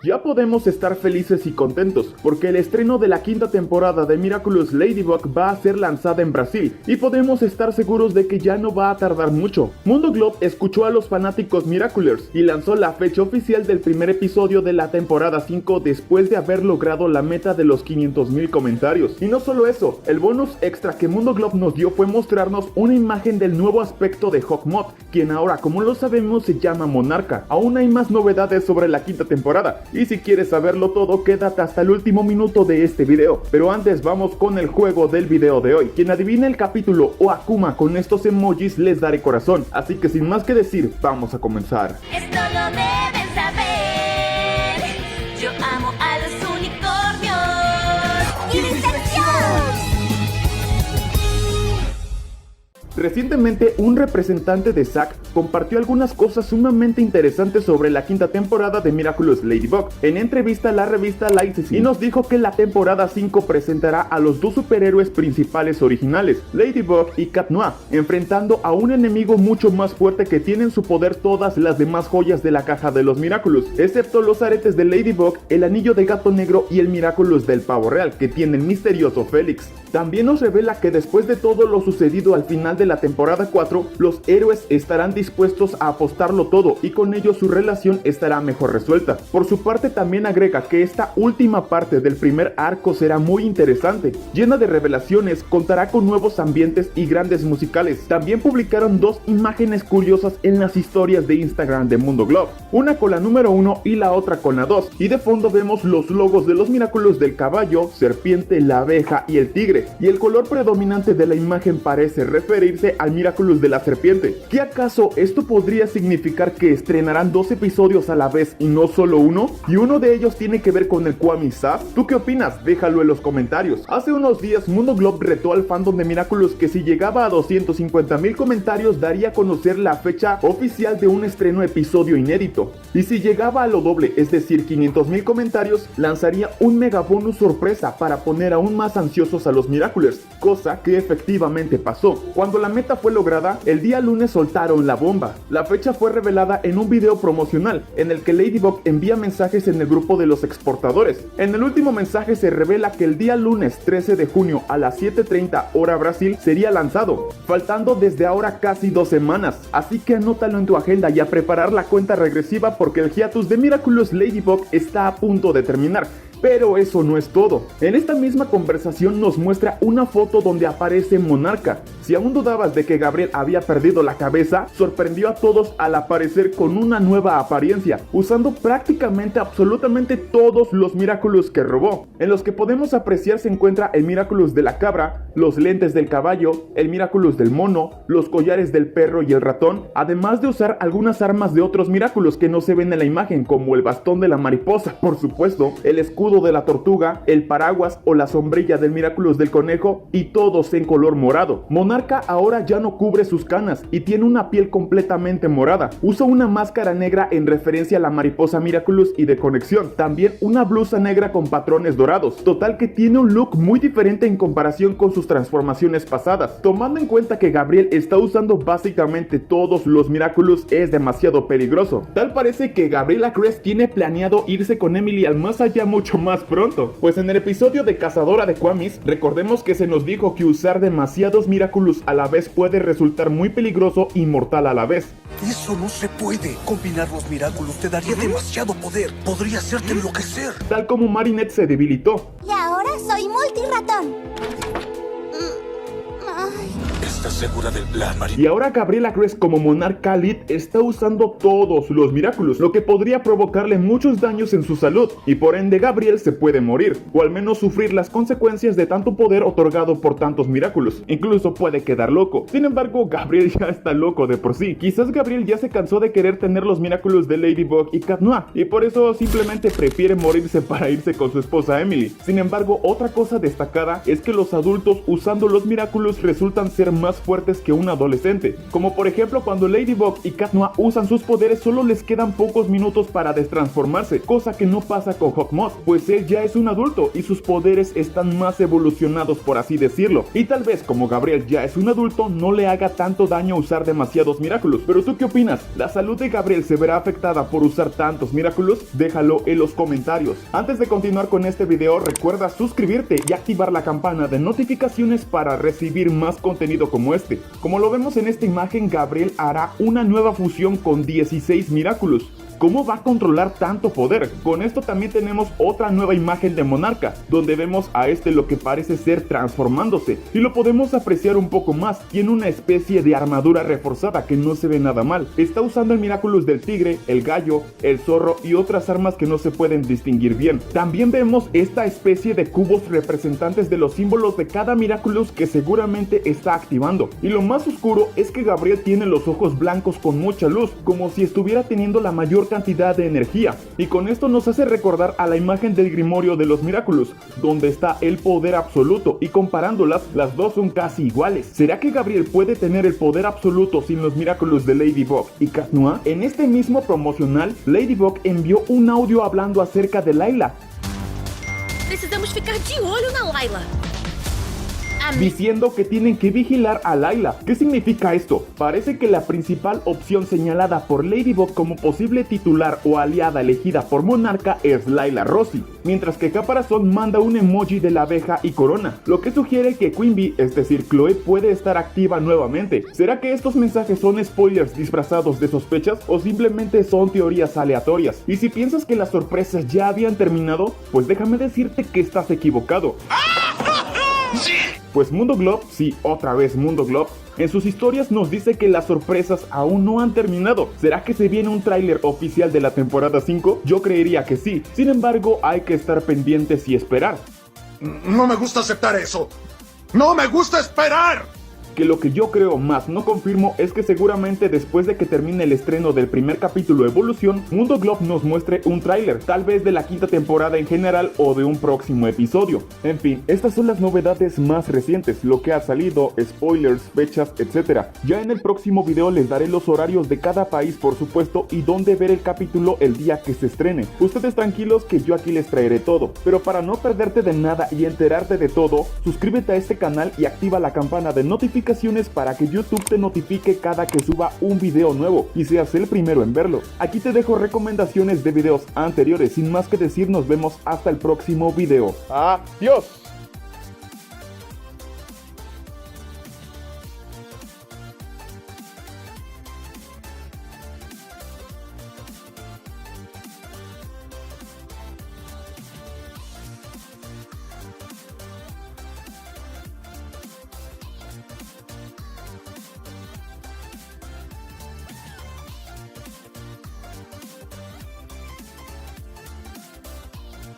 Ya podemos estar felices y contentos, porque el estreno de la quinta temporada de Miraculous Ladybug va a ser lanzada en Brasil, y podemos estar seguros de que ya no va a tardar mucho. Mundo Globe escuchó a los fanáticos Miraculous y lanzó la fecha oficial del primer episodio de la temporada 5 después de haber logrado la meta de los 500,000 comentarios. Y no solo eso, el bonus extra que Mundo Globe nos dio fue mostrarnos una imagen del nuevo aspecto de Hawkmoth, quien ahora, como lo sabemos, se llama Monarca. Aún hay más novedades sobre la quinta temporada, y si quieres saberlo todo, quédate hasta el último minuto de este video. Pero antes vamos con el juego del video de hoy. Quien adivine el capítulo o Akuma con estos emojis les daré corazón. Así que sin más que decir, vamos a comenzar. Esto lo deben saber. Yo amo a los unicornios. ¡Y distensión! Recientemente, un representante de Zack compartió algunas cosas sumamente interesantes sobre la quinta temporada de Miraculous Ladybug en entrevista a la revista Licensing, y nos dijo que la temporada 5 presentará a los dos superhéroes principales originales, Ladybug y Cat Noir, enfrentando a un enemigo mucho más fuerte que tiene en su poder todas las demás joyas de la caja de los Miraculous, excepto los aretes de Ladybug, el anillo de gato negro y el Miraculous del pavo real que tiene el misterioso Félix. También nos revela que después de todo lo sucedido al final de la temporada 4, los héroes estarán dispuestos a apostarlo todo y con ello su relación estará mejor resuelta. Por su parte también agrega que esta última parte del primer arco será muy interesante, llena de revelaciones, contará con nuevos ambientes y grandes musicales. También publicaron dos imágenes curiosas en las historias de Instagram de Mundo Globe, una con la número 1 y la otra con la 2, y de fondo vemos los logos de los Miraculous del caballo, serpiente, la abeja y el tigre, y el color predominante de la imagen parece referirse al Miraculous de la serpiente. ¿Qué acaso esto podría significar que estrenarán dos episodios a la vez y no solo uno? ¿Y uno de ellos tiene que ver con el Kwami Sap? ¿Tú qué opinas? Déjalo en los comentarios. Hace unos días Mundo Globe retó al fandom de Miraculous que si llegaba a 250,000 comentarios daría a conocer la fecha oficial de un estreno episodio inédito. Y si llegaba a lo doble, es decir 500,000 comentarios, lanzaría un mega bonus sorpresa para poner aún más ansiosos a los Miraculous, cosa que efectivamente pasó. Cuando la meta fue lograda, el día lunes soltaron la bomba. La fecha fue revelada en un video promocional en el que Ladybug envía mensajes en el grupo de los exportadores. En el último mensaje se revela que el día lunes 13 de junio a las 7:30 hora Brasil sería lanzado, faltando desde ahora casi 2 semanas. Así que anótalo en tu agenda y a preparar la cuenta regresiva porque el hiatus de Miraculous Ladybug está a punto de terminar. Pero eso no es todo. En esta misma conversación nos muestra una foto donde aparece Monarca. Si aún dudabas de que Gabriel había perdido la cabeza, sorprendió a todos al aparecer con una nueva apariencia, usando prácticamente absolutamente todos los Miraculous que robó. En los que podemos apreciar se encuentra el Miraculous de la cabra, los lentes del caballo, el Miraculous del mono, los collares del perro y el ratón, además de usar algunas armas de otros Miraculous que no se ven en la imagen, como el bastón de la mariposa, por supuesto, el escudo de la tortuga, el paraguas o la sombrilla del Miraculous del conejo, y todos en color morado. Monarca ahora ya no cubre sus canas y tiene una piel completamente morada. Usa una máscara negra en referencia a la mariposa Miraculous y de conexión. También una blusa negra con patrones dorados. Total que tiene un look muy diferente en comparación con sus transformaciones pasadas. Tomando en cuenta que Gabriel está usando básicamente todos los Miraculous, es demasiado peligroso. Tal parece que Gabriela Crest tiene planeado irse con Emily al más allá mucho más pronto, pues en el episodio de Cazadora de Kwamis, recordemos que se nos dijo que usar demasiados Miraculous a la vez puede resultar muy peligroso y mortal a la vez. Eso no se puede. Combinar los Miraculous te daría demasiado poder. Podría hacerte enloquecer. Tal como Marinette se debilitó. Y ahora soy multiratón. ¿Estás segura del plan, Marinette? Y ahora Gabriela Crest como Monarca Lead está usando todos los Miraculous, lo que podría provocarle muchos daños en su salud, y por ende Gabriel se puede morir, o al menos sufrir las consecuencias de tanto poder otorgado por tantos Miraculous. Incluso puede quedar loco. Sin embargo, Gabriel ya está loco de por sí. Quizás Gabriel ya se cansó de querer tener los Miraculous de Ladybug y Cat Noir, y por eso simplemente prefiere morirse para irse con su esposa Emily. Sin embargo, otra cosa destacada es que los adultos usando los Miraculous resultan ser más más fuertes que un adolescente, como por ejemplo cuando Ladybug y Cat Noir usan sus poderes solo les quedan pocos minutos para destransformarse, cosa que no pasa con Hawkmoth, pues él ya es un adulto y sus poderes están más evolucionados, por así decirlo, y tal vez como Gabriel ya es un adulto no le haga tanto daño usar demasiados Miraculous. Pero ¿tú qué opinas? ¿La salud de Gabriel se verá afectada por usar tantos Miraculous? Déjalo en los comentarios. Antes de continuar con este video, recuerda suscribirte y activar la campana de notificaciones para recibir más contenido como este. Como lo vemos en esta imagen, Gabriel hará una nueva fusión con 16 Miraculous. ¿Cómo va a controlar tanto poder? Con esto también tenemos otra nueva imagen de Monarca, donde vemos a este lo que parece ser transformándose, y lo podemos apreciar un poco más. Tiene una especie de armadura reforzada que no se ve nada mal. Está usando el Miraculous del tigre, el gallo, el zorro y otras armas que no se pueden distinguir bien. También vemos esta especie de cubos representantes de los símbolos de cada Miraculous que seguramente está activando. Y lo más oscuro es que Gabriel tiene los ojos blancos con mucha luz, como si estuviera teniendo la mayor cantidad de energía, y con esto nos hace recordar a la imagen del Grimorio de los Miraculous, donde está el poder absoluto, y comparándolas, las dos son casi iguales. ¿Será que Gabriel puede tener el poder absoluto sin los Miraculous de Ladybug y Cat Noir? En este mismo promocional, Ladybug envió un audio hablando acerca de Layla, Precisamos ficar de olho na Layla. diciendo que tienen que vigilar a Layla. ¿Qué significa esto? Parece que la principal opción señalada por Ladybug como posible titular o aliada elegida por Monarca es Layla Rossi, mientras que Caparazón manda un emoji de la abeja y corona, lo que sugiere que Queen Bee, es decir Chloe, puede estar activa nuevamente. ¿Será que estos mensajes son spoilers disfrazados de sospechas o simplemente son teorías aleatorias? Y si piensas que las sorpresas ya habían terminado, pues déjame decirte que estás equivocado. Pues Mundo Glob, sí, otra vez Mundo Glob, en sus historias nos dice que las sorpresas aún no han terminado. ¿Será que se viene un tráiler oficial de la temporada 5? Yo creería que sí. Sin embargo, hay que estar pendientes y esperar. No me gusta aceptar eso. ¡No me gusta esperar! Que lo que yo creo más no confirmo es que seguramente después de que termine el estreno del primer capítulo Evolución, Mundo Glob nos muestre un tráiler, tal vez de la quinta temporada en general o de un próximo episodio. En fin, estas son las novedades más recientes, lo que ha salido, spoilers, fechas, etc. Ya en el próximo video les daré los horarios de cada país, por supuesto, y dónde ver el capítulo el día que se estrene. Ustedes tranquilos que yo aquí les traeré todo, pero para no perderte de nada y enterarte de todo, suscríbete a este canal y activa la campana de notificaciones para que YouTube te notifique cada que suba un video nuevo y seas el primero en verlo. Aquí te dejo recomendaciones de videos anteriores. Sin más que decir, nos vemos hasta el próximo video. ¡Adiós!